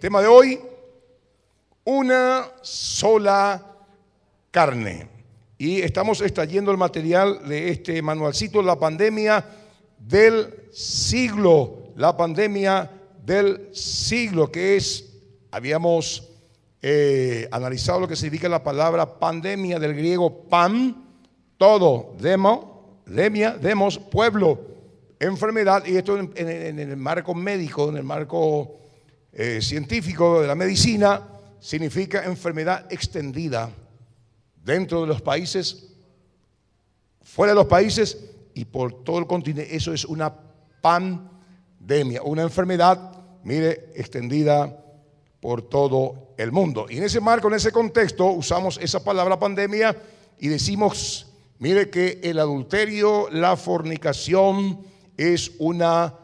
tema de hoy, una sola carne. Y estamos extrayendo el material de este manualcito, la pandemia del siglo. La pandemia del siglo, que es, habíamos analizado lo que significa la palabra pandemia, del griego pan, todo, demos, pueblo, enfermedad, y esto en el marco médico, en el marco científico de la medicina, significa enfermedad extendida dentro de los países, fuera de los países y por todo el continente. Eso es una pandemia, una enfermedad, mire, extendida por todo el mundo. Y en ese marco, en ese contexto, usamos esa palabra pandemia y decimos, mire, que el adulterio, la fornicación es una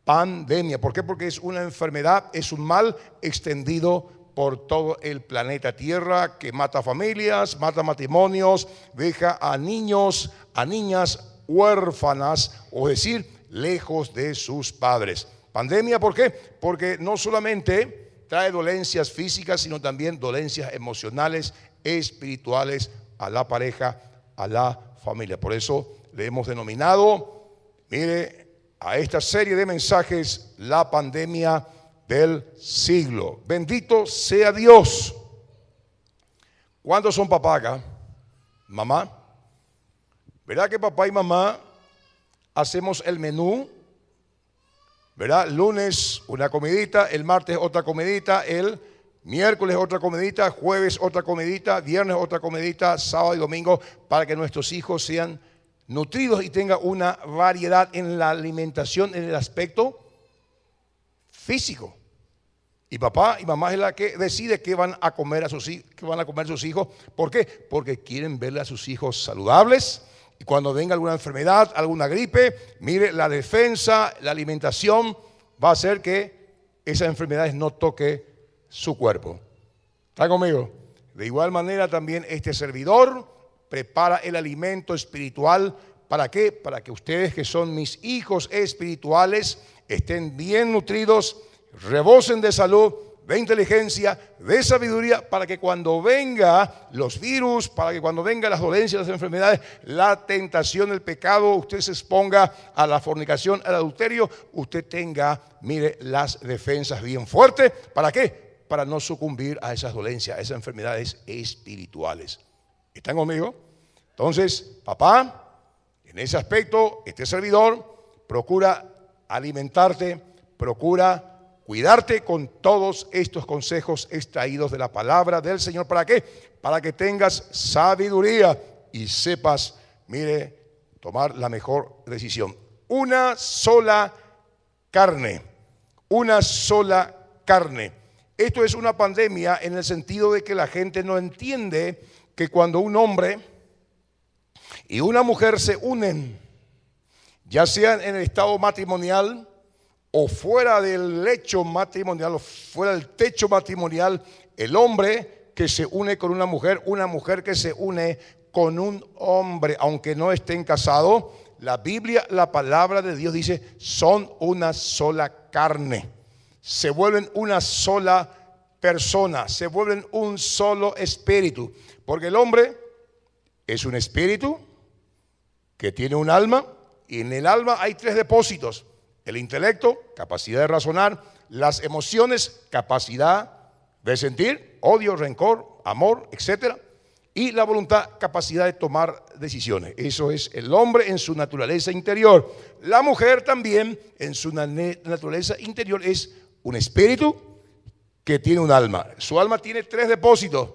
pandemia. ¿Por qué? Porque es una enfermedad, es un mal extendido por todo el planeta Tierra, que mata familias, mata matrimonios, deja a niños, a niñas huérfanas, o decir, lejos de sus padres. Pandemia, ¿por qué? Porque no solamente trae dolencias físicas, sino también dolencias emocionales, espirituales a la pareja, a la familia. Por eso le hemos denominado, mire, a esta serie de mensajes, la pandemia del siglo. Bendito sea Dios. ¿Cuántos son papá acá? Mamá. ¿Verdad que papá y mamá hacemos el menú? ¿Verdad? Lunes una comidita, el martes otra comidita, el miércoles otra comidita, jueves otra comidita, viernes otra comidita, sábado y domingo, para que nuestros hijos sean nutridos y tengan una variedad en la alimentación, en el aspecto físico. Y papá y mamá es la que decide qué van a comer sus hijos. ¿Por qué? Porque quieren verle a sus hijos saludables. Y cuando venga alguna enfermedad, alguna gripe, mire, la defensa, la alimentación va a hacer que esas enfermedades no toquen su cuerpo. ¿Está conmigo? De igual manera también este servidor prepara el alimento espiritual. ¿Para qué? Para que ustedes, que son mis hijos espirituales, estén bien nutridos, rebosen de salud, de inteligencia, de sabiduría, para que cuando venga los virus, para que cuando vengan las dolencias, las enfermedades, la tentación, el pecado, usted se exponga a la fornicación, al adulterio, usted tenga, mire, las defensas bien fuertes. ¿Para qué? Para no sucumbir a esas dolencias, a esas enfermedades espirituales. ¿Están conmigo? Entonces, papá, en ese aspecto, este servidor procura alimentarte, procura cuidarte con todos estos consejos extraídos de la palabra del Señor. ¿Para qué? Para que tengas sabiduría y sepas, mire, tomar la mejor decisión. Una sola carne, una sola carne. Esto es una pandemia en el sentido de que la gente no entiende que cuando un hombre y una mujer se unen, ya sean en el estado matrimonial o fuera del lecho matrimonial o fuera del techo matrimonial, el hombre que se une con una mujer que se une con un hombre, aunque no estén casados, la Biblia, la palabra de Dios dice, son una sola carne, se vuelven una sola persona, se vuelven un solo espíritu, porque el hombre es un espíritu que tiene un alma, y en el alma hay tres depósitos: el intelecto, capacidad de razonar; las emociones, capacidad de sentir, odio, rencor, amor, etc. Y la voluntad, capacidad de tomar decisiones. Eso es el hombre en su naturaleza interior. La mujer también en su naturaleza interior es un espíritu que tiene un alma. Su alma tiene tres depósitos: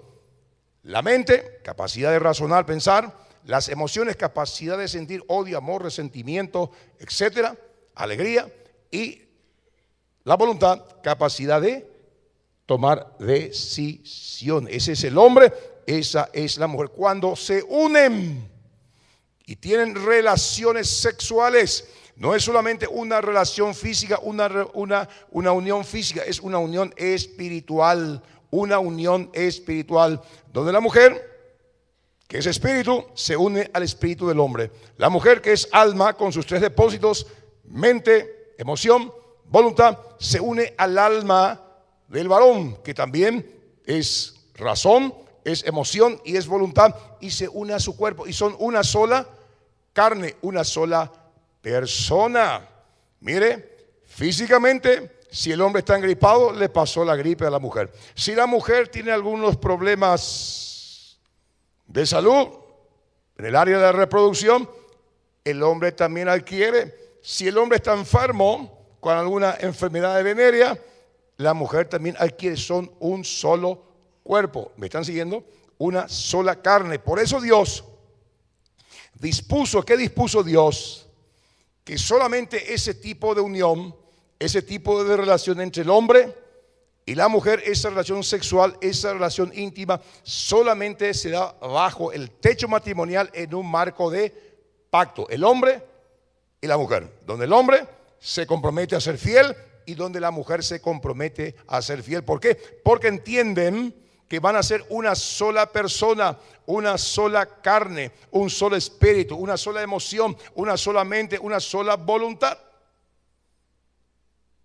la mente, capacidad de razonar, pensar; las emociones, capacidad de sentir odio, amor, resentimiento, etcétera, alegría; y la voluntad, capacidad de tomar decisiones. Ese es el hombre, esa es la mujer. Cuando se unen y tienen relaciones sexuales, no es solamente una relación física, una unión física, es una unión espiritual, donde la mujer, que es espíritu, se une al espíritu del hombre. La mujer, que es alma, con sus tres depósitos, mente, emoción, voluntad, se une al alma del varón, que también es razón, es emoción y es voluntad, y se une a su cuerpo y son una sola carne, una sola persona. Mire, físicamente, si el hombre está engripado, le pasó la gripe a la mujer. Si la mujer tiene algunos problemas de salud en el área de la reproducción, el hombre también adquiere. Si el hombre está enfermo con alguna enfermedad venérea, la mujer también adquiere. Son un solo cuerpo. ¿Me están siguiendo? Una sola carne. Por eso Dios dispuso, ¿qué dispuso Dios? Que solamente ese tipo de unión, ese tipo de relación entre el hombre y la mujer, esa relación sexual, esa relación íntima, solamente se da bajo el techo matrimonial en un marco de pacto. El hombre y la mujer, donde el hombre se compromete a ser fiel y donde la mujer se compromete a ser fiel. ¿Por qué? Porque entienden que van a ser una sola persona, una sola carne, un solo espíritu, una sola emoción, una sola mente, una sola voluntad.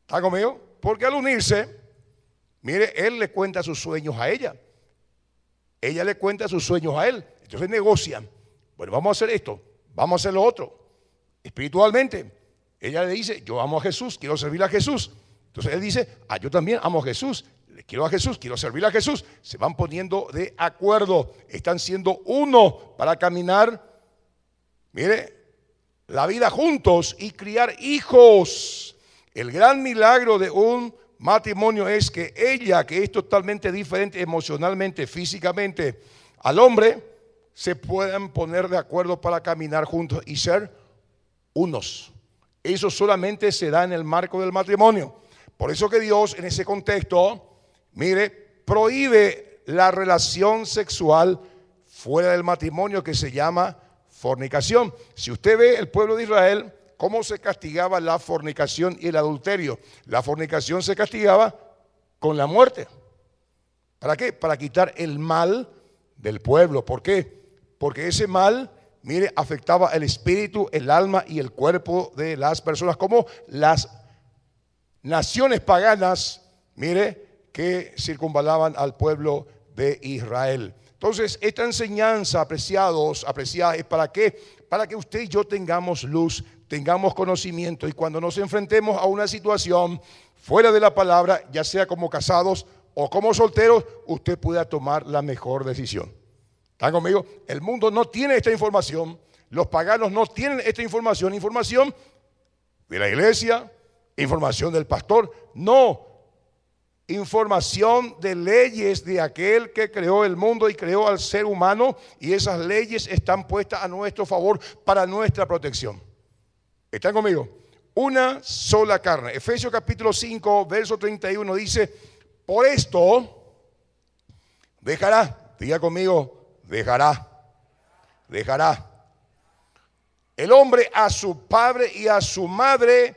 ¿Está conmigo? Porque al unirse, mire, él le cuenta sus sueños a ella, ella le cuenta sus sueños a él. Entonces negocian. Bueno, vamos a hacer esto, vamos a hacer lo otro. Espiritualmente, ella le dice, yo amo a Jesús, quiero servir a Jesús. Entonces él dice, yo también amo a Jesús, le quiero a Jesús, quiero servir a Jesús. Se van poniendo de acuerdo, están siendo uno para caminar, mire, la vida juntos y criar hijos. El gran milagro de un matrimonio es que ella, que es totalmente diferente emocionalmente, físicamente al hombre, se puedan poner de acuerdo para caminar juntos y ser unos. Eso solamente se da en el marco del matrimonio. Por eso que Dios en ese contexto, mire, prohíbe la relación sexual fuera del matrimonio, que se llama fornicación. Si usted ve el pueblo de Israel, cómo se castigaba la fornicación y el adulterio. La fornicación se castigaba con la muerte. ¿Para qué? Para quitar el mal del pueblo. ¿Por qué? Porque ese mal, mire, afectaba el espíritu, el alma y el cuerpo de las personas, como las naciones paganas, mire, que circunvalaban al pueblo de Israel. Entonces, esta enseñanza, apreciados, apreciadas, es para qué? Para que usted y yo tengamos luz, tengamos conocimiento, y cuando nos enfrentemos a una situación fuera de la palabra, ya sea como casados o como solteros, usted pueda tomar la mejor decisión. ¿Están conmigo? El mundo no tiene esta información, los paganos no tienen esta información, información de la iglesia, información del pastor, no, información de leyes de aquel que creó el mundo y creó al ser humano, y esas leyes están puestas a nuestro favor para nuestra protección. ¿Están conmigo? Una sola carne. Efesios capítulo 5, verso 31 dice, por esto dejará, diga conmigo, dejará el hombre a su padre y a su madre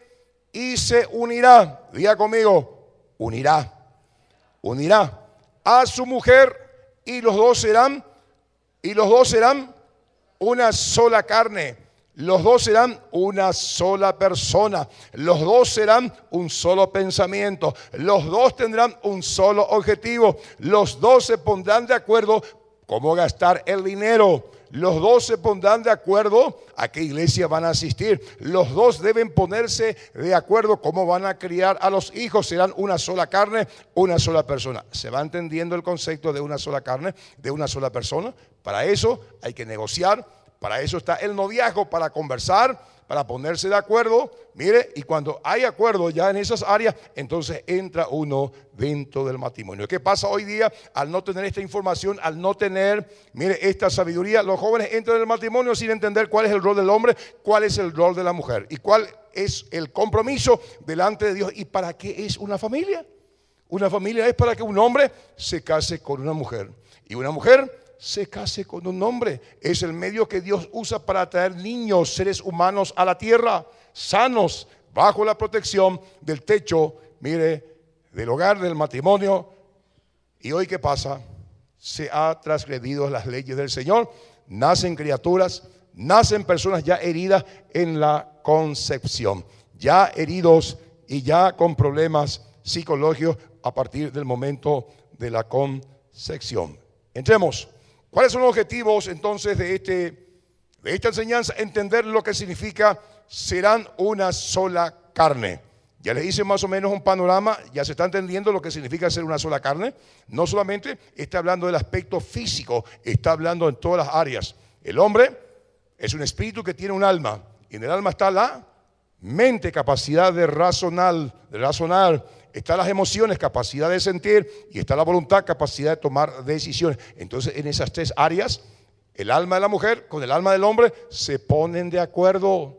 y se unirá, diga conmigo, unirá a su mujer y los dos serán una sola carne. Los dos serán una sola persona. Los dos serán un solo pensamiento. Los dos tendrán un solo objetivo. Los dos se pondrán de acuerdo cómo gastar el dinero. Los dos se pondrán de acuerdo a qué iglesia van a asistir. Los dos deben ponerse de acuerdo cómo van a criar a los hijos. Serán una sola carne, una sola persona. ¿Se va entendiendo el concepto de una sola carne, de una sola persona? Para eso hay que negociar. Para eso está el noviazgo, para conversar, para ponerse de acuerdo. Mire, y cuando hay acuerdo ya en esas áreas, entonces entra uno dentro del matrimonio. ¿Qué pasa hoy día? Al no tener esta información, al no tener, mire, esta sabiduría, los jóvenes entran en el matrimonio sin entender cuál es el rol del hombre, cuál es el rol de la mujer y cuál es el compromiso delante de Dios. ¿Y para qué es una familia? Una familia es para que un hombre se case con una mujer y una mujer se case con un hombre. Es el medio que Dios usa para traer niños, seres humanos a la tierra, sanos, bajo la protección del techo, mire, del hogar, del matrimonio. Y hoy, ¿qué pasa? Se ha transgredido las leyes del Señor. Nacen criaturas, nacen personas ya heridas en la concepción, ya heridos y ya con problemas psicológicos a partir del momento de la concepción. Entremos. ¿Cuáles son los objetivos entonces de esta enseñanza? Entender lo que significa serán una sola carne. Ya les hice más o menos un panorama, ya se está entendiendo lo que significa ser una sola carne. No solamente está hablando del aspecto físico, está hablando en todas las áreas. El hombre es un espíritu que tiene un alma, y en el alma está la mente, capacidad de razonar, están las emociones, capacidad de sentir, y está la voluntad, capacidad de tomar decisiones. Entonces, en esas tres áreas, el alma de la mujer con el alma del hombre se ponen de acuerdo,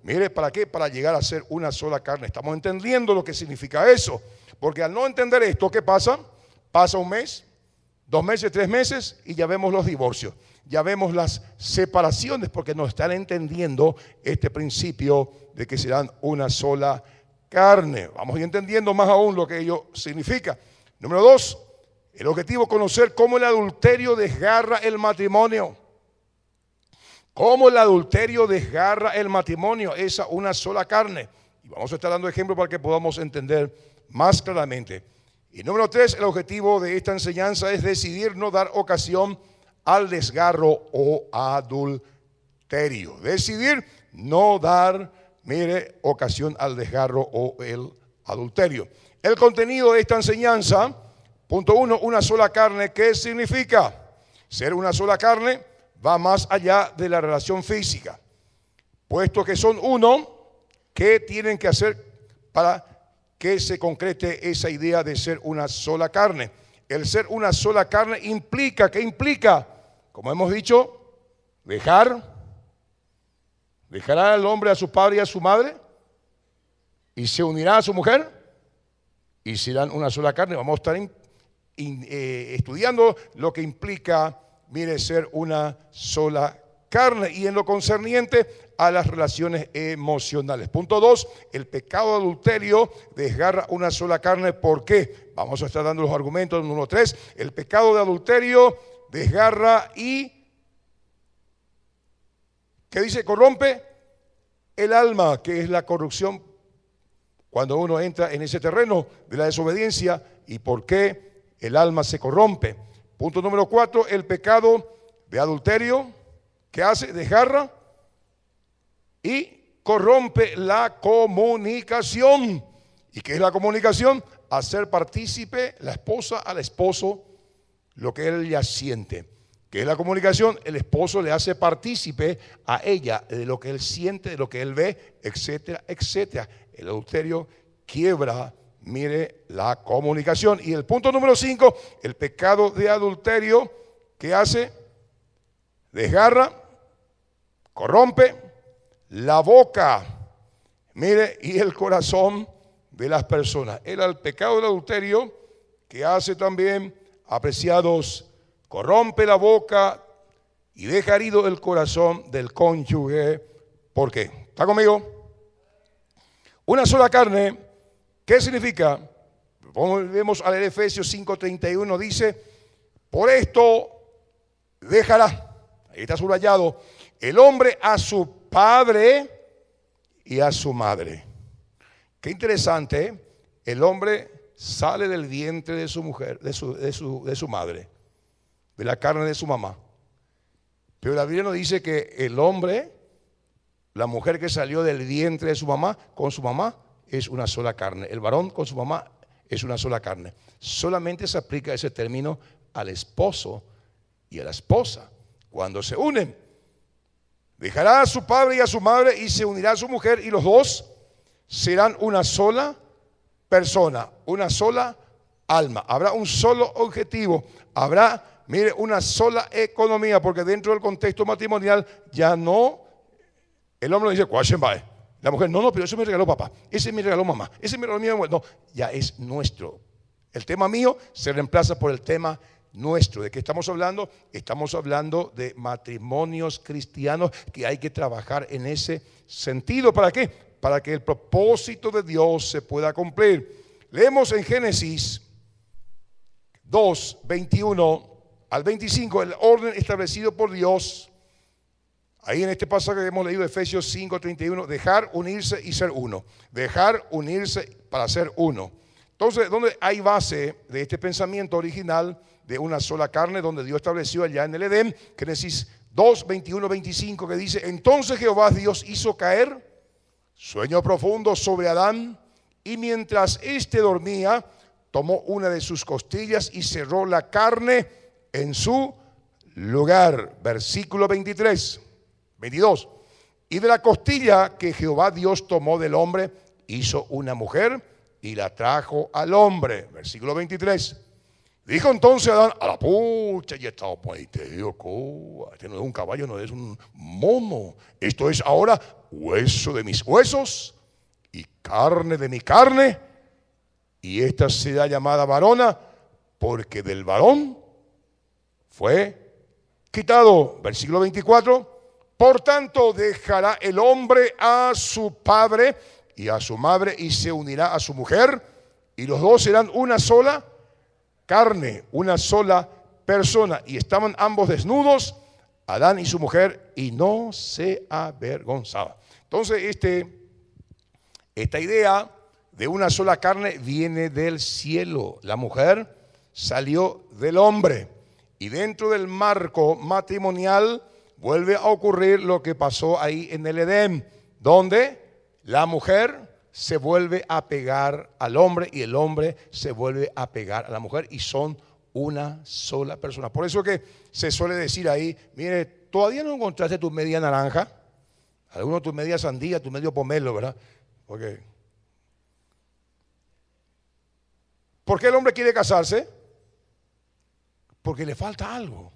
Mire, ¿para qué? Para llegar a ser una sola carne. Estamos entendiendo lo que significa eso. Porque al no entender esto, ¿qué pasa? Pasa un mes, 2 meses, 3 meses y ya vemos los divorcios. Ya vemos las separaciones porque no están entendiendo este principio de que serán una sola carne. Vamos a ir entendiendo más aún lo que ello significa. Número 2, el objetivo: conocer cómo el adulterio desgarra el matrimonio. Cómo el adulterio desgarra el matrimonio, esa una sola carne. Y vamos a estar dando ejemplos para que podamos entender más claramente. Y número 3, el objetivo de esta enseñanza es decidir no dar ocasión al desgarro o adulterio. Decidir no dar, ocasión al desgarro o el adulterio. El contenido de esta enseñanza, punto 1, una sola carne. ¿Qué significa? Ser una sola carne va más allá de la relación física, puesto que son uno. ¿Qué tienen que hacer para que se concrete esa idea de ser una sola carne? El ser una sola carne implica, ¿qué implica? Como hemos dicho, dejará al hombre a su padre y a su madre y se unirá a su mujer y serán una sola carne. Vamos a estar estudiando lo que implica, ser una sola carne, y en lo concerniente a las relaciones emocionales. Punto 2, el pecado de adulterio desgarra una sola carne. ¿Por qué? Vamos a estar dando los argumentos. Número 3, el pecado de adulterio desgarra y, ¿qué dice? Corrompe el alma, que es la corrupción cuando uno entra en ese terreno de la desobediencia. ¿Y por qué el alma se corrompe? Punto número 4, el pecado de adulterio, ¿qué hace? Desgarra y corrompe la comunicación. ¿Y qué es la comunicación? Hacer partícipe la esposa al esposo lo que él ya siente. ¿Qué es la comunicación? El esposo le hace partícipe a ella de lo que él siente, de lo que él ve, etcétera, etcétera. El adulterio quiebra, la comunicación. Y el punto número 5, el pecado de adulterio, ¿qué hace? Desgarra, corrompe la boca, y el corazón de las personas. El pecado del adulterio, que hace también, apreciados, corrompe la boca y deja herido el corazón del cónyuge. ¿Por qué? ¿Está conmigo? Una sola carne. ¿Qué significa? Volvemos a leer Efesios 5:31, dice: por esto dejará, ahí está subrayado, el hombre a su padre y a su madre. Qué interesante, el hombre sale del vientre de su mujer, de su madre, de la carne de su mamá. Pero la Biblia nos dice que el hombre, la mujer que salió del vientre de su mamá, con su mamá, es una sola carne. El varón con su mamá es una sola carne. Solamente se aplica ese término al esposo y a la esposa. Cuando se unen, dejará a su padre y a su madre y se unirá a su mujer, y los dos serán una sola persona, una sola alma. Habrá un solo objetivo, habrá, una sola economía, porque dentro del contexto matrimonial ya no, el hombre no dice, ¿cuál va? La mujer, no, pero eso me regaló papá, ese me regaló mamá, ese me regaló mi abuelo. No, ya es nuestro. El tema mío se reemplaza por el tema nuestro. ¿De qué estamos hablando? Estamos hablando de matrimonios cristianos, que hay que trabajar en ese sentido. ¿Para qué? Para que el propósito de Dios se pueda cumplir. Leemos en Génesis 2, 21 al 25, el orden establecido por Dios. Ahí en este pasaje que hemos leído, Efesios 5:31, dejar, unirse y ser uno. Dejar, unirse para ser uno. Entonces, ¿dónde hay base de este pensamiento original de una sola carne, donde Dios estableció allá en el Edén? Génesis 2, 21, 25, que dice: entonces Jehová Dios hizo caer sueño profundo sobre Adán, y mientras éste dormía, tomó una de sus costillas y cerró la carne en su lugar. Versículo 22. Y de la costilla que Jehová Dios tomó del hombre, hizo una mujer y la trajo al hombre. Versículo 23. Dijo entonces Adán: a la pucha, ya estaba pues, este no es un caballo, no es un mono. Esto es ahora hueso de mis huesos y carne de mi carne. Y esta será llamada varona, porque del varón fue quitado. Versículo 24. Por tanto dejará el hombre a su padre y a su madre, y se unirá a su mujer, y los dos serán una sola carne, una sola persona. Y estaban ambos desnudos, Adán y su mujer, y no se avergonzaban. Entonces esta idea de una sola carne viene del cielo. La mujer salió del hombre, y dentro del marco matrimonial vuelve a ocurrir lo que pasó ahí en el Edén, donde la mujer se vuelve a pegar al hombre y el hombre se vuelve a pegar a la mujer, y son una sola persona. Por eso que se suele decir ahí: mire, todavía no encontraste tu media naranja, alguno tu media sandía, tu medio pomelo, ¿verdad? ¿Por qué el hombre quiere casarse? Porque le falta algo.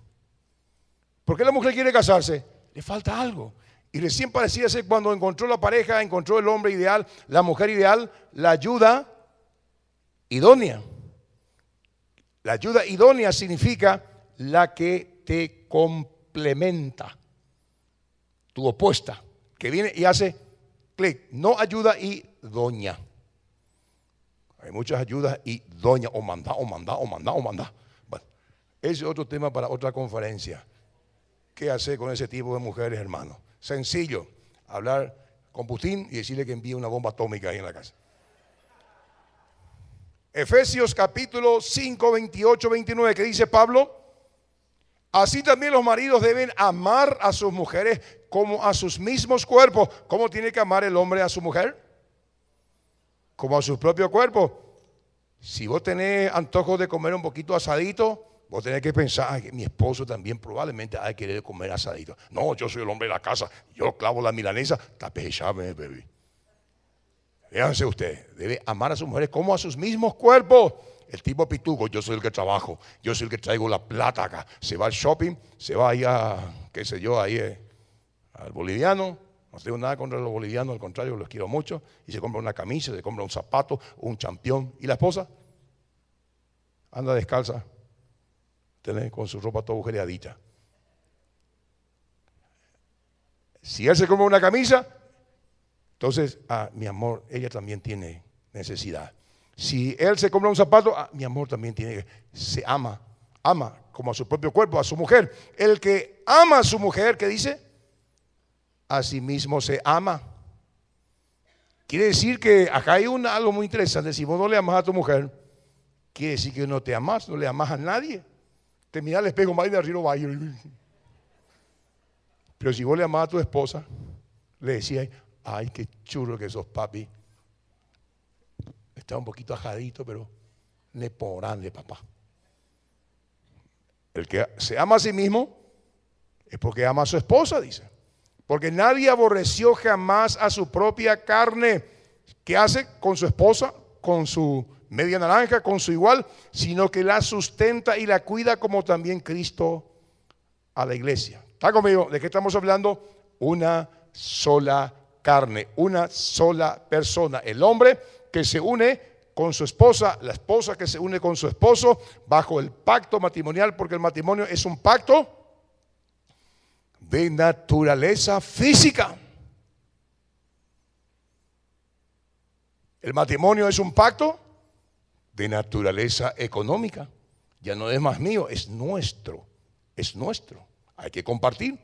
¿Por qué la mujer quiere casarse? Le falta algo. Y recién parecía ser cuando encontró la pareja, encontró el hombre ideal, la mujer ideal, la ayuda idónea. La ayuda idónea significa la que te complementa, tu opuesta, que viene y hace clic. No ayuda idónea. Hay muchas ayudas idóneas, o mandá. Bueno, ese es otro tema para otra conferencia. ¿Qué hacer con ese tipo de mujeres, hermano? Sencillo, hablar con Putin y decirle que envíe una bomba atómica ahí en la casa. Efesios capítulo 5, 28, 29, que dice Pablo: así también los maridos deben amar a sus mujeres como a sus mismos cuerpos. ¿Cómo tiene que amar el hombre a su mujer? Como a su propio cuerpo. Si vos tenés antojo de comer un poquito asadito, vos tenés que pensar que mi esposo también probablemente ha de querer comer asadito. No, yo soy el hombre de la casa, yo clavo la milanesa, tapejame, baby. Fíjense usted, debe amar a sus mujeres como a sus mismos cuerpos. El tipo pituco: yo soy el que trabajo, yo soy el que traigo la plata acá. Se va al shopping, se va ahí a, qué sé yo, ahí al boliviano. No tengo nada contra los bolivianos, al contrario, los quiero mucho. Y se compra una camisa, se compra un zapato, un champión. ¿Y la esposa? Anda descalza, con su ropa toda agujereadita. Si él se compra una camisa, entonces, mi amor, ella también tiene necesidad. Si él se compra un zapato, mi amor también tiene, se ama como a su propio cuerpo, a su mujer. El que ama a su mujer, ¿qué dice? A sí mismo se ama. Quiere decir que acá hay algo muy interesante. Si vos no le amas a tu mujer, quiere decir que no te amas, no le amas a nadie. Te mira al espejo, más de arriba, vaya. Pero si vos le amás a tu esposa, le decías: ay, qué churro que sos, papi. Está un poquito ajadito, pero le porán de papá. El que se ama a sí mismo es porque ama a su esposa, dice. Porque nadie aborreció jamás a su propia carne. ¿Qué hace con su esposa, con su media naranja, con su igual? Sino que la sustenta y la cuida, como también Cristo a la iglesia. ¿Está conmigo? ¿De qué estamos hablando? Una sola carne, una sola persona. El hombre que se une con su esposa, la esposa que se une con su esposo bajo el pacto matrimonial, porque el matrimonio es un pacto de naturaleza física. El matrimonio es un pacto de naturaleza económica. Ya no es más mío, es nuestro. Es nuestro. Hay que compartir.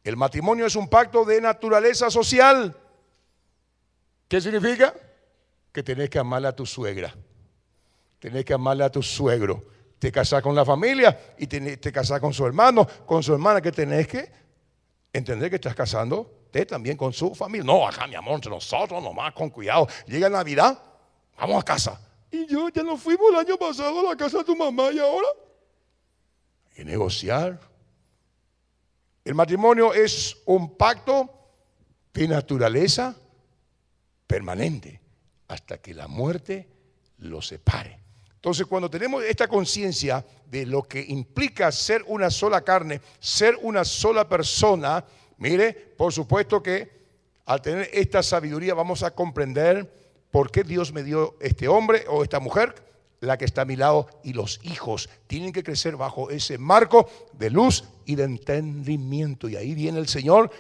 El matrimonio es un pacto de naturaleza social. ¿Qué significa? Que tenés que amarle a tu suegra. tenés que amarle a tu suegro. Te casás con la familia y te casás con su hermano, con su hermana, que tenés que entender que estás casándote también con su familia. No, acá mi amor, entre nosotros nomás, con cuidado. Llega Navidad, vamos a casa. Y yo ya nos fuimos el año pasado a la casa de tu mamá y ahora hay que negociar. El matrimonio es un pacto de naturaleza permanente hasta que la muerte lo separe. Entonces, cuando tenemos esta conciencia de lo que implica ser una sola carne, ser una sola persona, mire, por supuesto que al tener esta sabiduría vamos a comprender por qué Dios me dio este hombre o esta mujer, la que está a mi lado, y los hijos tienen que crecer bajo ese marco de luz y de entendimiento. Y ahí viene el Señor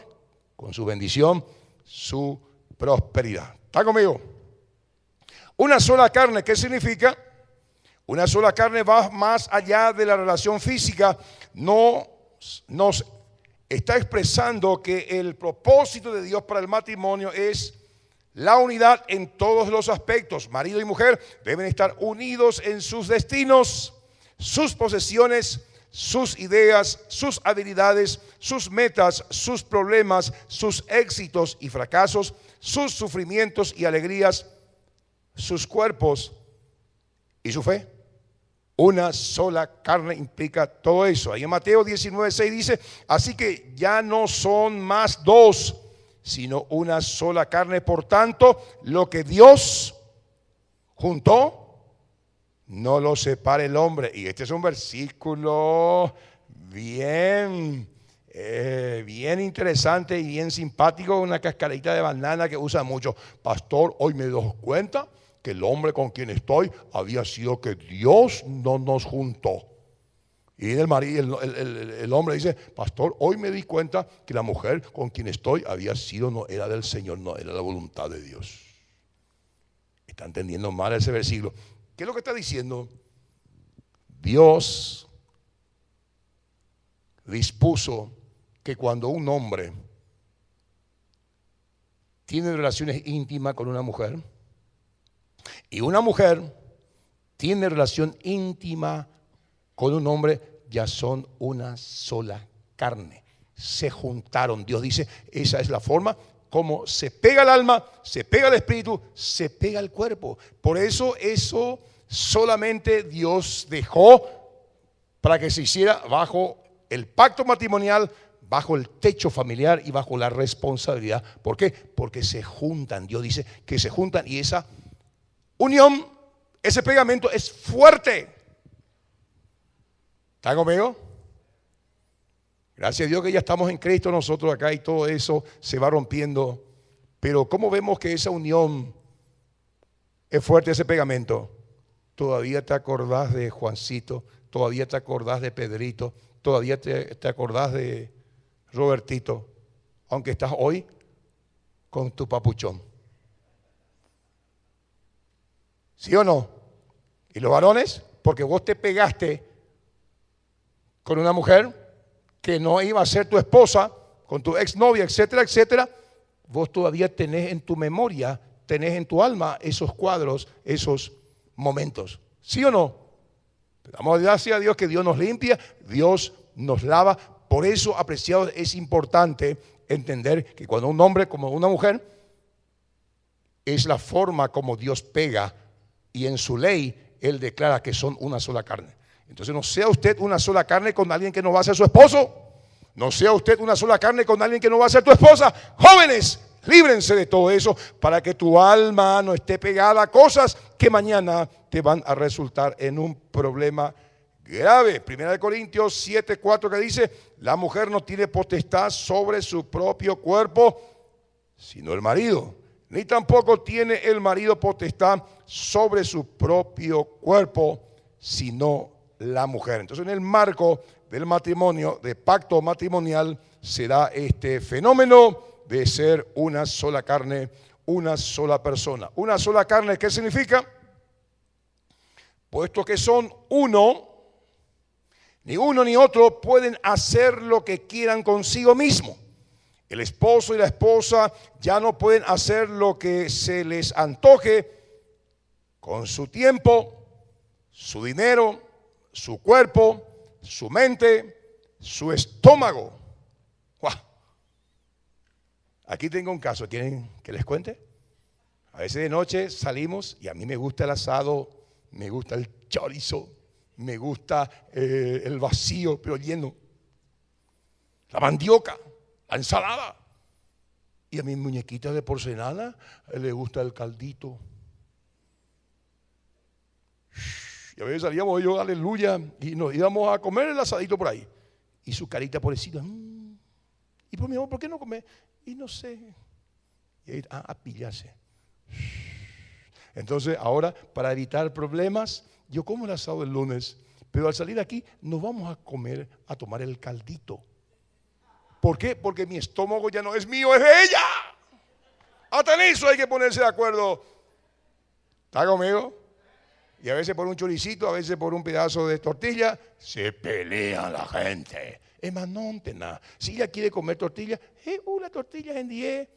con su bendición, su prosperidad. ¿Está conmigo? Una sola carne, ¿qué significa? Una sola carne va más allá de la relación física. No nos está expresando que el propósito de Dios para el matrimonio es la unidad en todos los aspectos. Marido y mujer deben estar unidos en sus destinos, sus posesiones, sus ideas, sus habilidades, sus metas, sus problemas, sus éxitos y fracasos, sus sufrimientos y alegrías, sus cuerpos y su fe. Una sola carne implica todo eso. Ahí en Mateo 19:6 dice: así que ya no son más dos, sino una sola carne. Por tanto, lo que Dios juntó, no lo separe el hombre. Y este es un versículo bien interesante y bien simpático, una cascarita de banana que usa mucho. Pastor, hoy me doy cuenta que el hombre con quien estoy había sido que Dios no nos juntó. Y el hombre dice: pastor, hoy me di cuenta que la mujer con quien estoy había sido, no era del Señor, no era la voluntad de Dios. Está entendiendo mal ese versículo. ¿Qué es lo que está diciendo? Dios dispuso que cuando un hombre tiene relaciones íntimas con una mujer y una mujer tiene relación íntima con un hombre, ya son una sola carne. Se juntaron. Dios dice, esa es la forma como se pega el alma, se pega el espíritu, se pega el cuerpo. Por eso solamente Dios dejó para que se hiciera bajo el pacto matrimonial, bajo el techo familiar y bajo la responsabilidad. ¿Por qué? Porque se juntan. Dios dice que se juntan y esa unión, ese pegamento es fuerte. ¿Está conmigo? Gracias a Dios que ya estamos en Cristo nosotros acá y todo eso se va rompiendo. Pero ¿cómo vemos que esa unión es fuerte, ese pegamento? Todavía te acordás de Juancito, todavía te acordás de Pedrito, todavía te acordás de Robertito, aunque estás hoy con tu papuchón. ¿Sí o no? ¿Y los varones? Porque vos te pegaste con una mujer que no iba a ser tu esposa, con tu exnovia, etcétera, etcétera. Vos todavía tenés en tu memoria, tenés en tu alma esos cuadros, esos momentos. ¿Sí o no? Damos gracias a Dios que Dios nos limpia, Dios nos lava. Por eso, apreciados, es importante entender que cuando un hombre como una mujer es la forma como Dios pega, y en su ley Él declara que son una sola carne. Entonces no sea usted una sola carne con alguien que no va a ser su esposo. No sea usted una sola carne con alguien que no va a ser tu esposa. Jóvenes, líbrense de todo eso para que tu alma no esté pegada a cosas que mañana te van a resultar en un problema grave. 1 Corintios 7:4 que dice: la mujer no tiene potestad sobre su propio cuerpo, sino el marido. Ni tampoco tiene el marido potestad sobre su propio cuerpo, sino la mujer. Entonces, en el marco del matrimonio, de pacto matrimonial, se da este fenómeno de ser una sola carne, una sola persona. Una sola carne, ¿qué significa? Puesto que son uno ni otro pueden hacer lo que quieran consigo mismo. El esposo y la esposa ya no pueden hacer lo que se les antoje con su tiempo, su dinero, su cuerpo, su mente, su estómago. ¡Guau! Aquí tengo un caso, ¿quieren que les cuente? A veces de noche salimos y a mí me gusta el asado, me gusta el chorizo, me gusta el vacío pero lleno, la mandioca, la ensalada. Y a mi muñequita de porcelana le gusta el caldito. Y a veces salíamos yo, aleluya, y nos íbamos a comer el asadito por ahí. Y su carita pobrecita. Y por mi amor, ¿por qué no comer? Y no sé. Y ahí, a pillarse. Entonces ahora, para evitar problemas, yo como el asado el lunes, pero al salir aquí nos vamos a comer, a tomar el caldito. ¿Por qué? Porque mi estómago ya no es mío, es de ella. Hasta en eso hay que ponerse de acuerdo. ¿Está conmigo? Y a veces por un choricito, a veces por un pedazo de tortilla, se pelea la gente. Es más, no nada. Si ella quiere comer tortilla, la tortilla es en 10.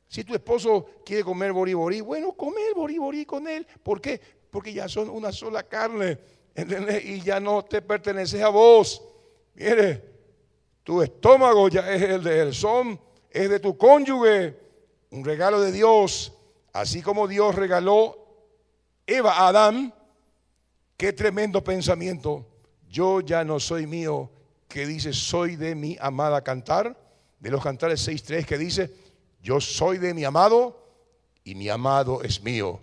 Si tu esposo quiere comer boriborí, bueno, come el boriborí con él. ¿Por qué? Porque ya son una sola carne, ¿entendés? Y ya no te perteneces a vos. Mire, tu estómago ya es el de él, es de tu cónyuge, un regalo de Dios. Así como Dios regaló Eva a Adán, qué tremendo pensamiento. Yo ya no soy mío, que dice, soy de mi amada Cantar, de los Cantares 6:3, que dice, yo soy de mi amado y mi amado es mío.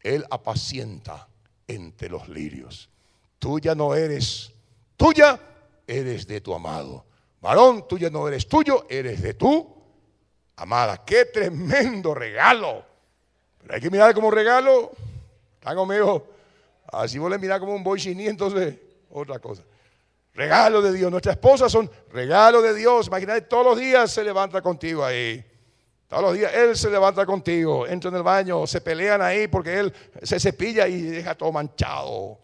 Él apacienta entre los lirios. Tuya no eres, tuya eres de tu amado. Varón, tuya no eres tuyo, eres de tu amada. Qué tremendo regalo. Pero hay que mirar como regalo. ¿Están conmigo? Así vos le mirás como un boy chiní, entonces otra cosa. Regalo de Dios. Nuestras esposas son regalo de Dios. Imagínate, todos los días se levanta contigo ahí. Todos los días Él se levanta contigo. Entra en el baño, se pelean ahí porque Él se cepilla y deja todo manchado.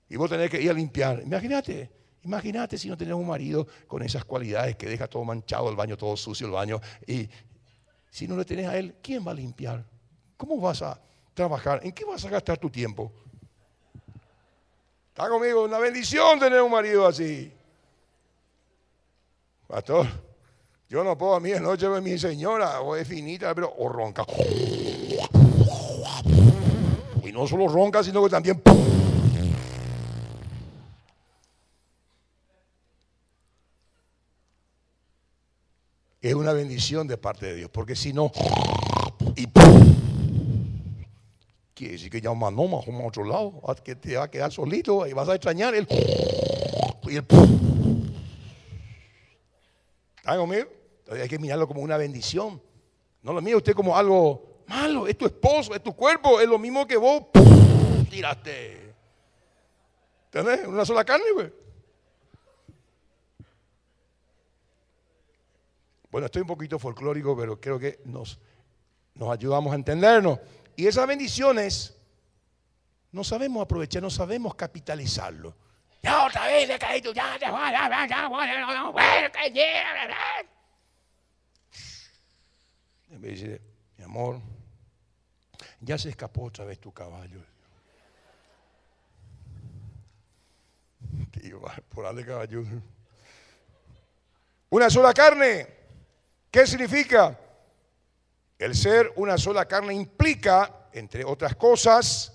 Y vos tenés que ir a limpiar. Imagínate si no tenés un marido con esas cualidades que deja todo manchado el baño, todo sucio el baño. Y si no le tenés a Él, ¿quién va a limpiar? ¿Cómo vas a trabajar? ¿En qué vas a gastar tu tiempo? ¿Está conmigo? Una bendición tener un marido así. Pastor, yo no puedo a mí anoche ver mi señora, o es finita, pero o ronca. Y no solo ronca, sino que también... Es una bendición de parte de Dios, porque si no... Y quiere decir que ya no más a otro lado, que te va a quedar solito y vas a extrañar el y el. ¿Están conmigo? Entonces hay que mirarlo como una bendición. No lo mire usted como algo malo. Es tu esposo, es tu cuerpo, es lo mismo que vos tiraste. ¿Entendés? Una sola carne, güey. Bueno, estoy un poquito folclórico, pero creo que nos ayudamos a entendernos. Y esas bendiciones no sabemos aprovechar, no sabemos capitalizarlo. Ya otra vez le caí tú, ya. Y me dice, mi amor, ya se escapó otra vez tu caballo. Tío, por darle caballo. Una sola carne. ¿Qué significa? El ser una sola carne implica, entre otras cosas,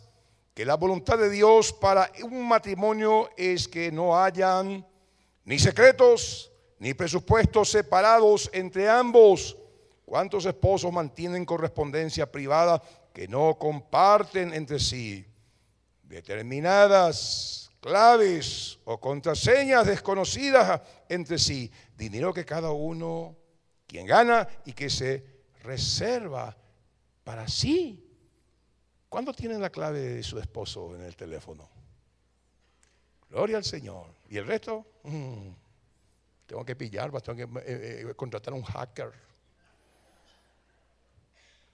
que la voluntad de Dios para un matrimonio es que no hayan ni secretos, ni presupuestos separados entre ambos. ¿Cuántos esposos mantienen correspondencia privada que no comparten entre sí? Determinadas claves o contraseñas desconocidas entre sí. Dinero que cada uno, quien gana y que se reserva para sí. ¿Cuándo tienen la clave de su esposo en el teléfono? Gloria al Señor. ¿Y el resto? Tengo que pillar, tengo que contratar a un hacker.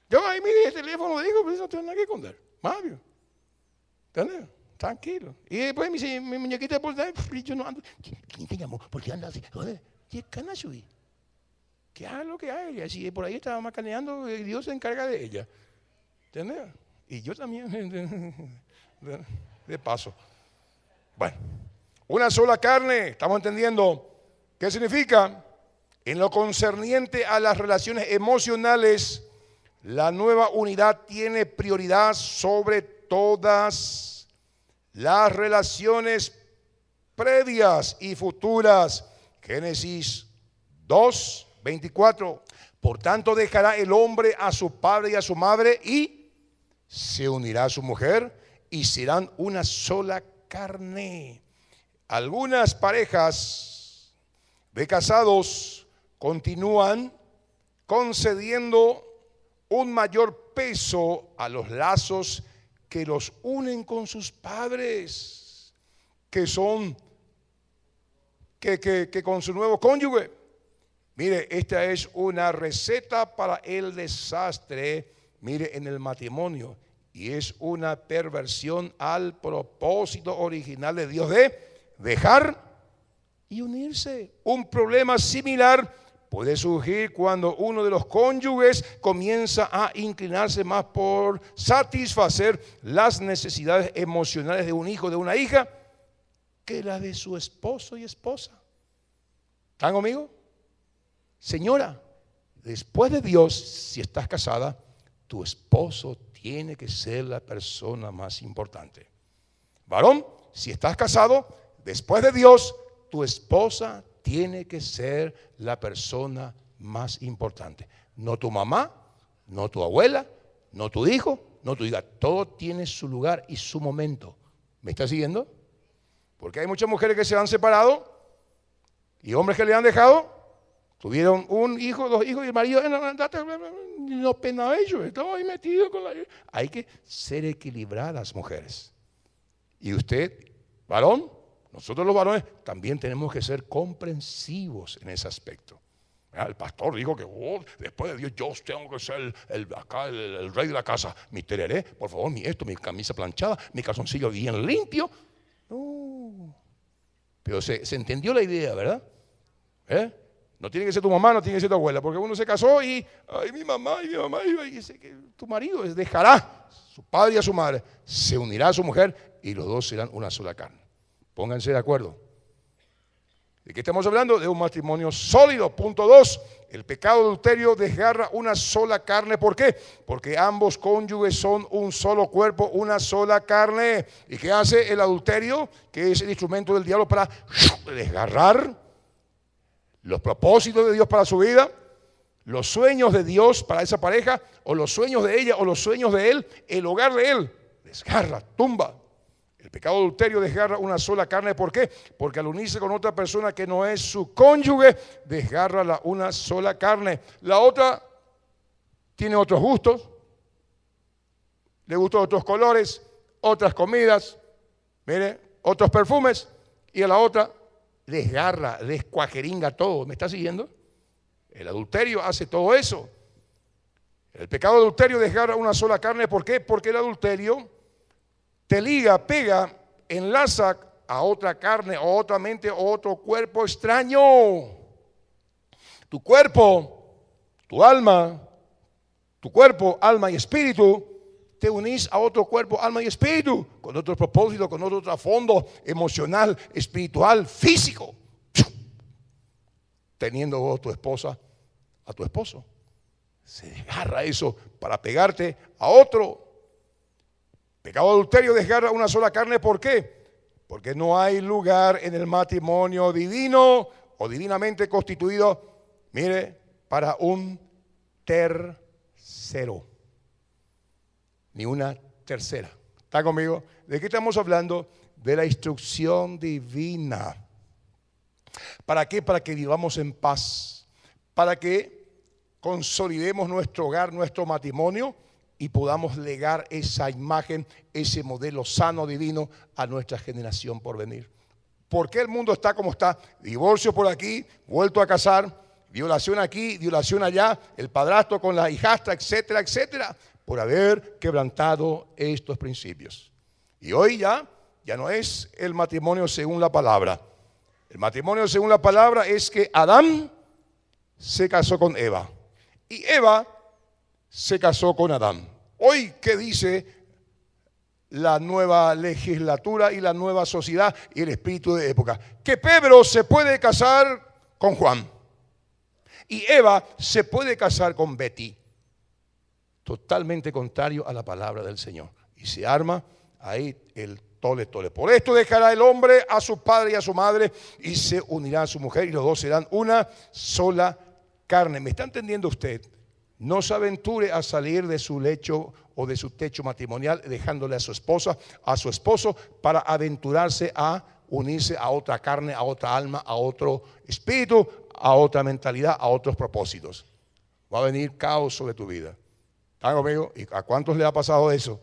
Yo ahí mire el teléfono, digo, pues no tengo nada que esconder. Mario. ¿Entendés? Tranquilo. Y después mi muñequita por ahí, yo no ando. ¿Quién te llamó? ¿Por qué andas así? Joder, ¿qué canas subí? Que haga lo que haga. Y así por ahí estaba macaneando, Dios se encarga de ella. ¿Entendés? Y yo también, de paso. Bueno, una sola carne, ¿estamos entendiendo qué significa? En lo concerniente a las relaciones emocionales, la nueva unidad tiene prioridad sobre todas las relaciones previas y futuras. Génesis 2:24. Por tanto, dejará el hombre a su padre y a su madre y se unirá a su mujer y serán una sola carne. Algunas parejas de casados continúan concediendo un mayor peso a los lazos que los unen con sus padres, que son que con su nuevo cónyuge. Mire, esta es una receta para el desastre, mire, en el matrimonio, y es una perversión al propósito original de Dios de dejar y unirse. Un problema similar puede surgir cuando uno de los cónyuges comienza a inclinarse más por satisfacer las necesidades emocionales de un hijo, de una hija, que las de su esposo y esposa. ¿Están conmigo? Señora, después de Dios, si estás casada, tu esposo tiene que ser la persona más importante. Varón, si estás casado, después de Dios, tu esposa tiene que ser la persona más importante. No tu mamá, no tu abuela, no tu hijo, no tu hija. Todo tiene su lugar y su momento. ¿Me está siguiendo? Porque hay muchas mujeres que se han separado y hombres que le han dejado. Tuvieron un hijo, dos hijos y el marido no pena ellos, estaba ahí metido con la... Hay que ser equilibradas, mujeres. Y usted, varón, nosotros los varones también tenemos que ser comprensivos en ese aspecto. El pastor dijo que después de Dios yo tengo que ser el rey de la casa. Mi tereré, por favor, mi camisa planchada, mi calzoncillo bien limpio. No. Pero se entendió la idea, ¿verdad? No tiene que ser tu mamá, no tiene que ser tu abuela, porque uno se casó y mi mamá, y dice que tu marido dejará a su padre y a su madre, se unirá a su mujer y los dos serán una sola carne. Pónganse de acuerdo. ¿De qué estamos hablando? De un matrimonio sólido. Punto 2. El pecado adulterio desgarra una sola carne. ¿Por qué? Porque ambos cónyuges son un solo cuerpo, una sola carne. ¿Y qué hace el adulterio? Que es el instrumento del diablo para desgarrar los propósitos de Dios para su vida, los sueños de Dios para esa pareja, o los sueños de ella, o los sueños de él, el hogar de él. Desgarra, tumba. El pecado adulterio desgarra una sola carne. ¿Por qué? Porque al unirse con otra persona que no es su cónyuge, desgarra una sola carne. La otra tiene otros gustos, le gustan otros colores, otras comidas, mire, otros perfumes, y a la otra desgarra, descuajeringa todo. ¿Me está siguiendo? El adulterio hace todo eso. El pecado adulterio desgarra una sola carne. ¿Por qué? Porque el adulterio te liga, pega, enlaza a otra carne, a otra mente, a otro cuerpo extraño. Tu cuerpo, tu alma, tu cuerpo, alma y espíritu, te unís a otro cuerpo, alma y espíritu, con otro propósito, con otro trasfondo emocional, espiritual, físico. Teniendo a tu esposa, a tu esposo. Se desgarra eso para pegarte a otro. Pecado adulterio desgarra una sola carne. ¿Por qué? Porque no hay lugar en el matrimonio divino o divinamente constituido, mire, para un tercero. Ni una tercera. ¿Está conmigo? ¿De qué estamos hablando? De la instrucción divina. ¿Para qué? Para que vivamos en paz. Para que consolidemos nuestro hogar, nuestro matrimonio, y podamos legar esa imagen, ese modelo sano divino a nuestra generación por venir. ¿Por qué el mundo está como está? Divorcio por aquí, vuelto a casar, violación aquí, violación allá, el padrastro con la hijastra, etcétera, etcétera, por haber quebrantado estos principios. Y hoy ya no es el matrimonio según la palabra. El matrimonio según la palabra es que Adán se casó con Eva y Eva se casó con Adán. Hoy, ¿qué dice la nueva legislatura y la nueva sociedad y el espíritu de época. Que Pedro se puede casar con Juan y Eva se puede casar con Betty. Totalmente contrario a la palabra del Señor. Y se arma ahí el tole. Por esto dejará el hombre a su padre y a su madre y se unirá a su mujer y los dos serán una sola carne. ¿Me está entendiendo usted? No se aventure a salir de su lecho o de su techo matrimonial dejándole a su esposa, a su esposo, para aventurarse a unirse a otra carne, a otra alma, a otro espíritu, a otra mentalidad, a otros propósitos. Va a venir caos sobre tu vida. ¿Están conmigo? ¿Y a cuántos le ha pasado eso?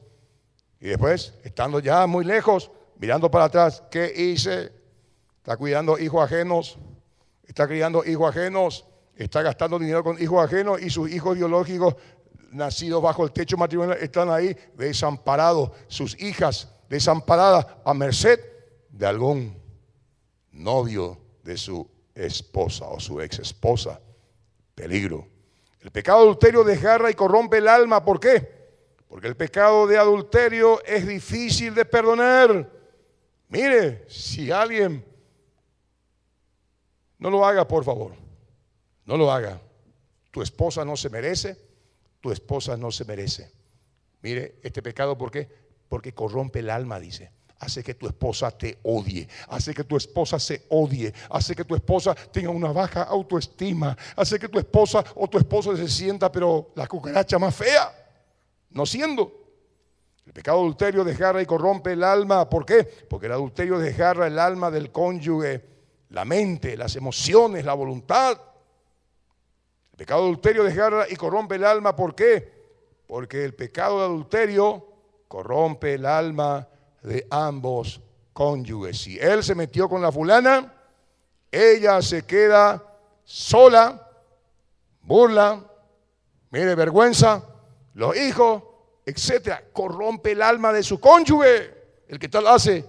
Y después, estando ya muy lejos, mirando para atrás, ¿qué hice? Está cuidando hijos ajenos, está criando hijos ajenos, está gastando dinero con hijos ajenos y sus hijos biológicos nacidos bajo el techo matrimonial están ahí desamparados, sus hijas desamparadas a merced de algún novio de su esposa o su ex esposa. Peligro. El pecado de adulterio desgarra y corrompe el alma. ¿Por qué? Porque el pecado de adulterio es difícil de perdonar. Mire, si alguien, no lo haga, por favor. No lo haga. Tu esposa no se merece. Tu esposa no se merece. Mire, este pecado, ¿por qué? Porque corrompe el alma, dice. Hace que tu esposa te odie, hace que tu esposa se odie, hace que tu esposa tenga una baja autoestima, hace que tu esposa o tu esposo se sienta, pero la cucaracha más fea, no siendo. El pecado adulterio desgarra y corrompe el alma. ¿Por qué? Porque el adulterio desgarra el alma del cónyuge, la mente, las emociones, la voluntad. El pecado adulterio desgarra y corrompe el alma. ¿Por qué? Porque el pecado de adulterio corrompe el alma de ambos cónyuges. Si él se metió con la fulana, ella se queda sola, burla, mire, vergüenza, los hijos, etcétera. Corrompe el alma de su cónyuge. El que tal hace,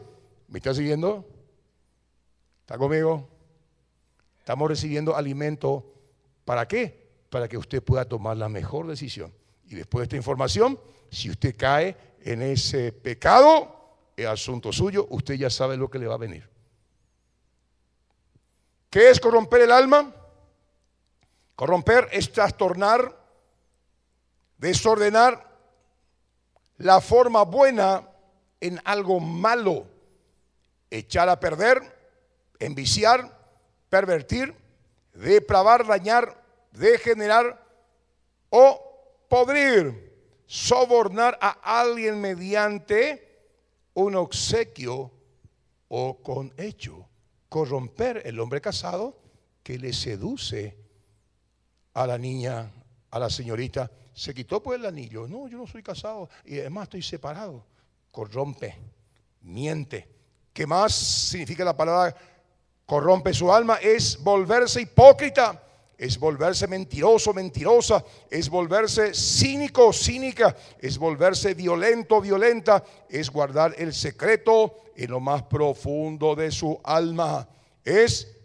¿me está siguiendo? ¿Está conmigo? Estamos recibiendo alimento. ¿Para qué? Para que usted pueda tomar la mejor decisión. Y después de esta información, si usted cae en ese pecado, es asunto suyo, usted ya sabe lo que le va a venir. ¿Qué es corromper el alma? Corromper es trastornar, desordenar la forma buena en algo malo, echar a perder, enviciar, pervertir, depravar, dañar, degenerar o podrir, sobornar a alguien mediante un obsequio o con hecho. Corromper el hombre casado que le seduce a la niña, a la señorita. Se quitó pues el anillo. No, yo no soy casado y además estoy separado. Corrompe, miente. ¿Qué más significa la palabra corrompe su alma? Es volverse hipócrita. Es volverse mentiroso, mentirosa, es volverse cínico, cínica, es volverse violento, violenta, es guardar el secreto en lo más profundo de su alma, es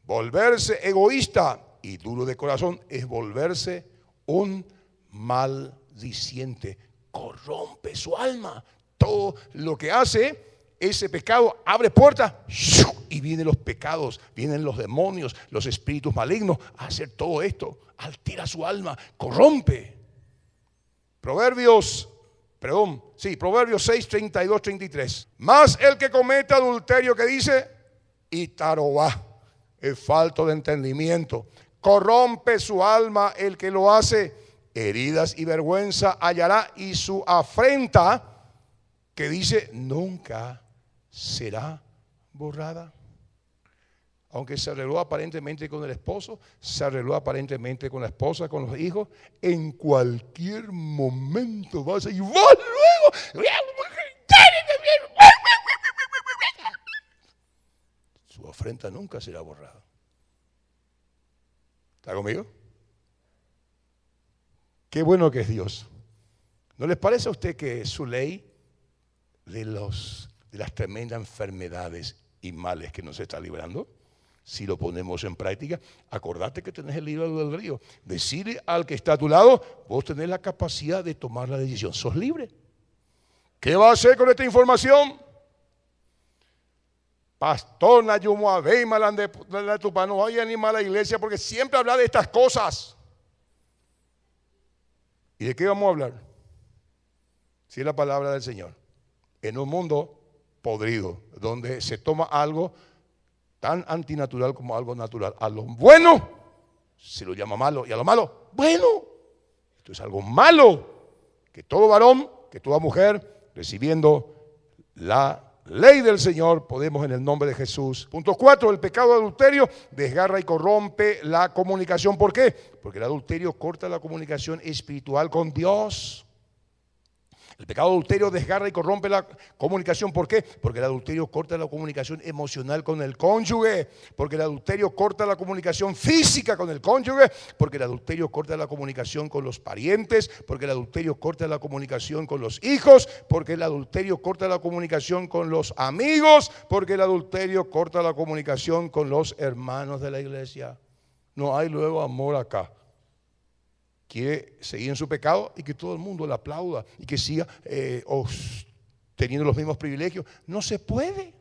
volverse egoísta y duro de corazón, es volverse un maldiciente. Corrompe su alma. Todo lo que hace ese pecado abre puertas y vienen los pecados, vienen los demonios, los espíritus malignos a hacer todo esto. Altera su alma, corrompe. Proverbios 6, 32, 33. Más el que comete adulterio, que dice, y tarobá, es falto de entendimiento. Corrompe su alma el que lo hace, heridas y vergüenza hallará, y su afrenta, que dice, nunca será borrada. Aunque se arregló aparentemente con el esposo, se arregló aparentemente con la esposa, con los hijos, en cualquier momento vas a ir, luego su afrenta nunca será borrada. ¿Está conmigo? Qué bueno que es Dios. ¿No les parece a usted que su ley de las tremendas enfermedades y males que nos está librando, si lo ponemos en práctica? Acordate que tenés el libre albedrío. Decirle al que está a tu lado, vos tenés la capacidad de tomar la decisión. Sos libre. ¿Qué va a hacer con esta información? Pastor Nayumo Abeyma, no vaya ni a la iglesia porque siempre habla de estas cosas. ¿Y de qué vamos a hablar? Si es la palabra del Señor. En un mundo podrido, donde se toma algo tan antinatural como algo natural. A lo bueno se lo llama malo y a lo malo, bueno. Esto es algo malo. Que todo varón, que toda mujer, recibiendo la ley del Señor, podemos en el nombre de Jesús. Punto 4, el pecado de adulterio desgarra y corrompe la comunicación. ¿Por qué? Porque el adulterio corta la comunicación espiritual con Dios. El pecado de adulterio desgarra y corrompe la comunicación. ¿Por qué? Porque el adulterio corta la comunicación emocional con el cónyuge. Porque el adulterio corta la comunicación física con el cónyuge. Porque el adulterio corta la comunicación con los parientes. Porque el adulterio corta la comunicación con los hijos. Porque el adulterio corta la comunicación con los amigos. Porque el adulterio corta la comunicación con los hermanos de la iglesia. No hay luego amor acá. Quiere seguir en su pecado y que todo el mundo le aplauda y que siga teniendo los mismos privilegios. No se puede.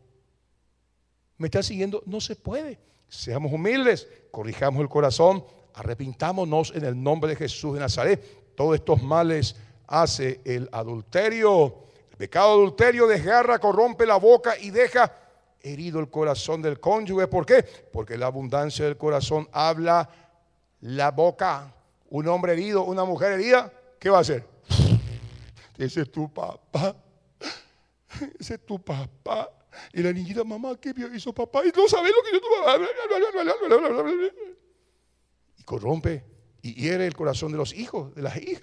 ¿Me está siguiendo? No se puede. Seamos humildes, corrijamos el corazón, arrepintámonos en el nombre de Jesús de Nazaret. Todos estos males hace el adulterio. El pecado de adulterio desgarra, corrompe la boca y deja herido el corazón del cónyuge. ¿Por qué? Porque la abundancia del corazón habla la boca. Un hombre herido, una mujer herida, ¿qué va a hacer? Ese es tu papá. Ese es tu papá. Y la niñita, mamá, ¿qué hizo papá? Y no sabes lo que hizo tu papá. Y corrompe y hiere el corazón de los hijos, de las hijas.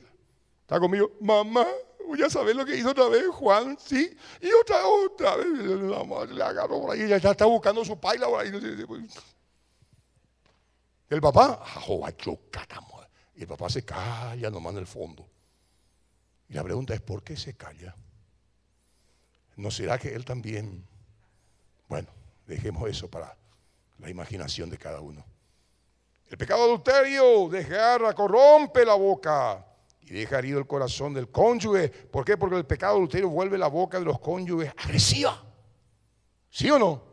Está conmigo, mamá, voy a saber lo que hizo otra vez Juan, ¿sí? Y otra vez, la mamá le agarró por ahí, ella ya está buscando su paila por ahí. El papá, y el papá se calla nomás en el fondo. Y la pregunta es, ¿por qué se calla? ¿No será que él también? Bueno, dejemos eso para la imaginación de cada uno. El pecado adulterio desgarra, corrompe la boca y deja herido el corazón del cónyuge. ¿Por qué? Porque el pecado adulterio vuelve la boca de los cónyuges agresiva. ¿Sí o no?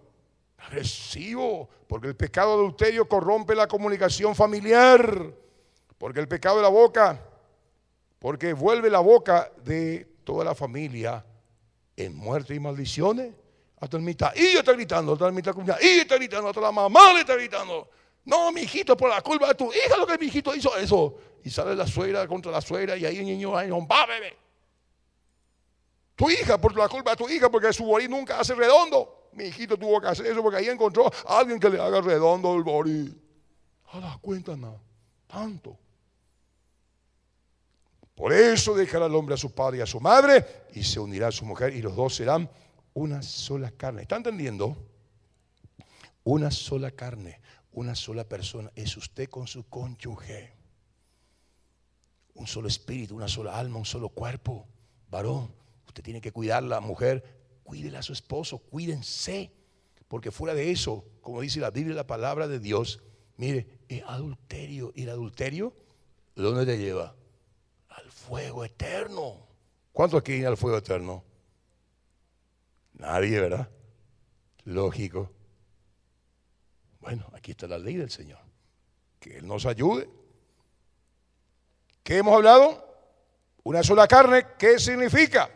Agresivo. Porque el pecado adulterio corrompe la comunicación familiar. Porque el pecado de la boca, porque vuelve la boca de toda la familia en muerte y maldiciones. Hasta el mitad, y está gritando, hasta el mitad, y está gritando, hasta la mamá le está gritando. No, mi hijito, por la culpa de tu hija, lo que mi hijito hizo eso. Y sale la suegra contra la suegra, y ahí el niño va, bebé. Tu hija, por la culpa de tu hija, porque su borí nunca hace redondo. Mi hijito tuvo que hacer eso porque ahí encontró a alguien que le haga redondo el borí. A las cuentas nada, tanto. Por eso dejará el hombre a su padre y a su madre y se unirá a su mujer y los dos serán una sola carne. ¿Está entendiendo? Una sola carne, una sola persona. Es usted con su cónyuge. Un solo espíritu, una sola alma, un solo cuerpo. Varón, usted tiene que cuidarla. Mujer, cuídela a su esposo, cuídense. Porque fuera de eso, como dice la Biblia, la palabra de Dios, mire, es adulterio. ¿Y el adulterio? ¿Dónde te lleva? Al fuego eterno. ¿Cuántos quieren ir al fuego eterno? Nadie, ¿verdad? Lógico. Bueno, aquí está la ley del Señor. Que Él nos ayude. ¿Qué hemos hablado? Una sola carne. ¿Qué significa?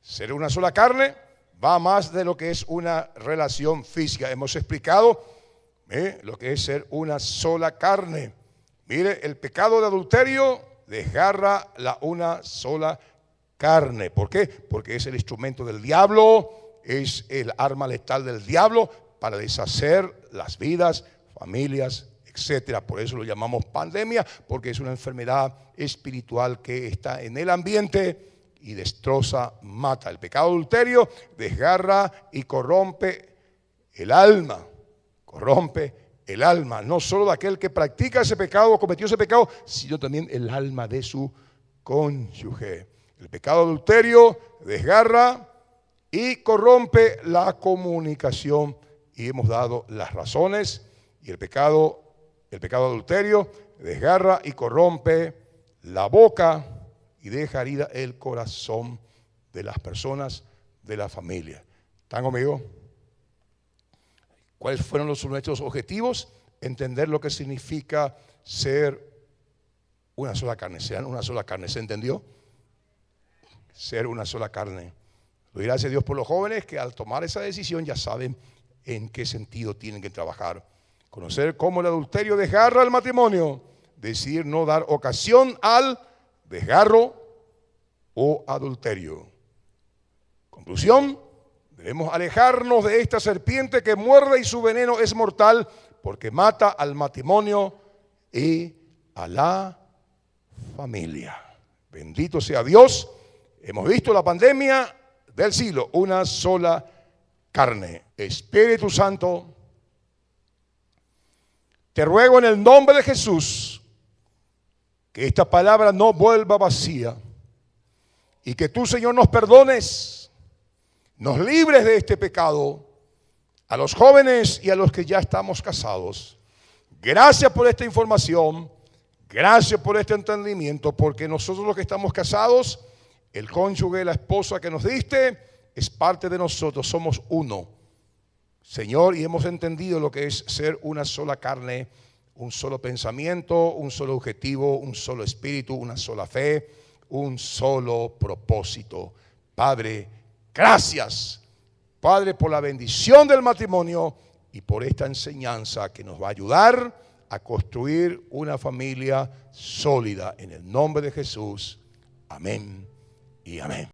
Ser una sola carne va más de lo que es una relación física. Hemos explicado lo que es ser una sola carne. Mire, el pecado de adulterio desgarra la una sola carne. ¿Por qué? Porque es el instrumento del diablo, es el arma letal del diablo para deshacer las vidas, familias, etcétera. Por eso lo llamamos pandemia, porque es una enfermedad espiritual que está en el ambiente y destroza, mata. El pecado adulterio desgarra y corrompe el alma, no solo de aquel que practica ese pecado o cometió ese pecado, sino también el alma de su cónyuge. El pecado adulterio desgarra y corrompe la comunicación y hemos dado las razones. Y el pecado adulterio desgarra y corrompe la boca y deja herida el corazón de las personas de la familia. ¿Están conmigo? ¿Cuáles fueron nuestros objetivos? Entender lo que significa ser una sola carne. Sean una sola carne, ¿se entendió? Ser una sola carne. Doy gracias a Dios por los jóvenes que al tomar esa decisión ya saben en qué sentido tienen que trabajar. Conocer cómo el adulterio desgarra el matrimonio. Decidir no dar ocasión al desgarro o adulterio. Conclusión: debemos alejarnos de esta serpiente que muerde y su veneno es mortal, porque mata al matrimonio y a la familia. Bendito sea Dios. Hemos visto la pandemia del siglo, una sola carne. Espíritu Santo, te ruego en el nombre de Jesús que esta palabra no vuelva vacía y que tú, Señor, nos perdones, nos libres de este pecado, a los jóvenes y a los que ya estamos casados. Gracias por esta información, gracias por este entendimiento, porque nosotros los que estamos casados, el cónyuge, la esposa que nos diste, es parte de nosotros, somos uno, Señor, y hemos entendido lo que es ser una sola carne, un solo pensamiento, un solo objetivo, un solo espíritu, una sola fe, un solo propósito. Padre, gracias, Padre, por la bendición del matrimonio y por esta enseñanza que nos va a ayudar a construir una familia sólida. En el nombre de Jesús, amén y amén.